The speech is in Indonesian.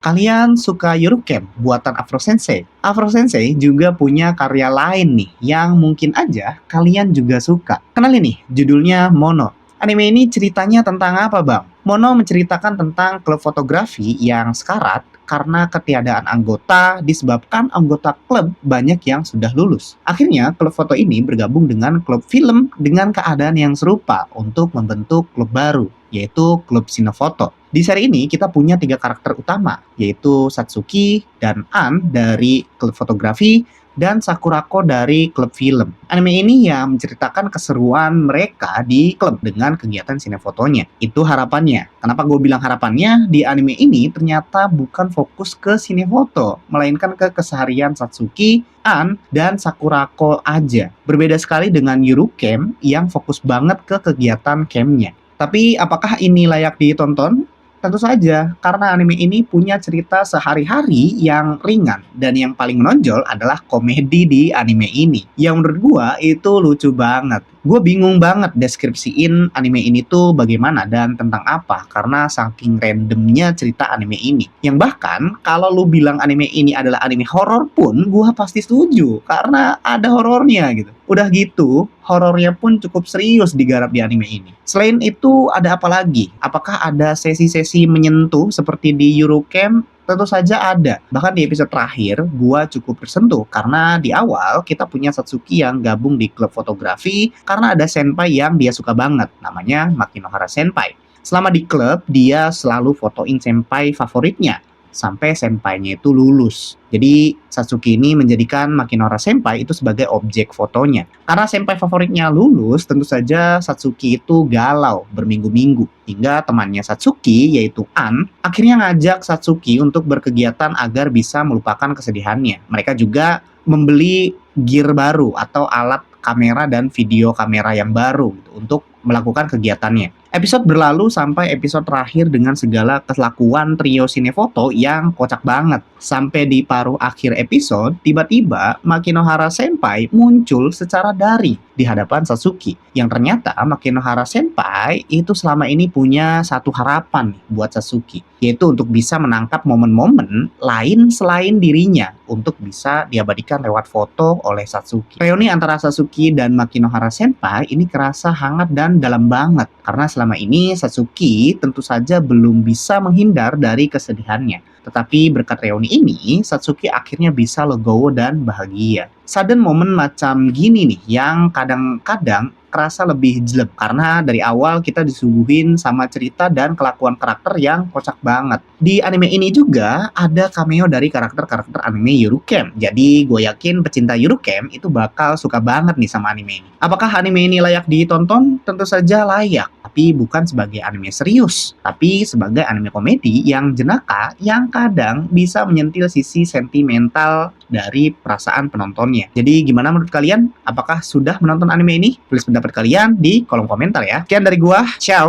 Kalian suka Eurocamp buatan Afro Sensei? Afro Sensei juga punya karya lain nih yang mungkin aja kalian juga suka. Kenalin nih, judulnya Mono. Anime ini ceritanya tentang apa, Bang? Mono menceritakan tentang klub fotografi yang sekarat karena ketiadaan anggota disebabkan anggota klub banyak yang sudah lulus. Akhirnya, klub foto ini bergabung dengan klub film dengan keadaan yang serupa untuk membentuk klub baru, yaitu klub Cinefoto. Di seri ini kita punya 3 karakter utama, yaitu Satsuki dan An dari klub fotografi dan Sakurako dari klub film. Anime ini yang menceritakan keseruan mereka di klub dengan kegiatan sinefotonya. Itu harapannya. Kenapa gue bilang harapannya? Di anime ini ternyata bukan fokus ke sinefoto, melainkan ke keseharian Satsuki, An, dan Sakurako aja. Berbeda sekali dengan Eurocamp yang fokus banget ke kegiatan campnya. Tapi apakah ini layak ditonton? Tentu saja, karena anime ini punya cerita sehari-hari yang ringan dan yang paling menonjol adalah komedi di anime ini. Yang menurut gua itu lucu banget. Gue bingung banget deskripsiin anime ini tuh bagaimana dan tentang apa karena saking randomnya cerita anime ini. Yang bahkan kalau lu bilang anime ini adalah anime horor pun gua pasti setuju karena ada horornya gitu. Udah gitu, horornya pun cukup serius digarap di anime ini. Selain itu, ada apa lagi? Apakah ada sesi-sesi menyentuh seperti di Eurocamp? Tentu saja ada. Bahkan di episode terakhir, gua cukup tersentuh karena di awal kita punya Satsuki yang gabung di klub fotografi karena ada senpai yang dia suka banget, namanya Makinohara Senpai. Selama di klub, dia selalu fotoin senpai favoritnya sampai senpainya itu lulus. Jadi Satsuki ini menjadikan Makinohara Senpai itu sebagai objek fotonya. Karena senpai favoritnya lulus, tentu saja Satsuki itu galau berminggu-minggu. Hingga temannya Satsuki, yaitu An, akhirnya ngajak Satsuki untuk berkegiatan agar bisa melupakan kesedihannya. Mereka juga membeli gear baru atau alat kamera dan video kamera yang baru gitu, untuk melakukan kegiatannya. Episode berlalu sampai episode terakhir dengan segala kelakuan trio sinefoto yang kocak banget. Sampai di paruh akhir episode, tiba-tiba Makinohara Senpai muncul secara daring di hadapan Satsuki. Yang ternyata Makinohara Senpai itu selama ini punya satu harapan nih buat Satsuki, yaitu untuk bisa menangkap momen-momen lain selain dirinya untuk bisa diabadikan lewat foto oleh Satsuki. Reuni antara Satsuki dan Makinohara Senpai ini kerasa hangat dan dalam banget karena selama ini Satsuki tentu saja belum bisa menghindar dari kesedihannya. Tetapi berkat reuni ini, Satsuki akhirnya bisa legowo dan bahagia. Sudden moment macam gini nih, yang kadang-kadang kerasa lebih jelek karena dari awal kita disuguhin sama cerita dan kelakuan karakter yang kocak banget. Di anime ini juga ada cameo dari karakter-karakter anime Eurocamp. Jadi gue yakin pecinta Eurocamp itu bakal suka banget nih sama anime ini. Apakah anime ini layak ditonton? Tentu saja layak, tapi bukan sebagai anime serius, tapi sebagai anime komedi yang jenaka yang kadang bisa menyentil sisi sentimental dari perasaan penontonnya. Jadi gimana menurut kalian? Apakah sudah menonton anime ini? Tulis pendapat kalian di kolom komentar ya. Sekian dari gua, ciao!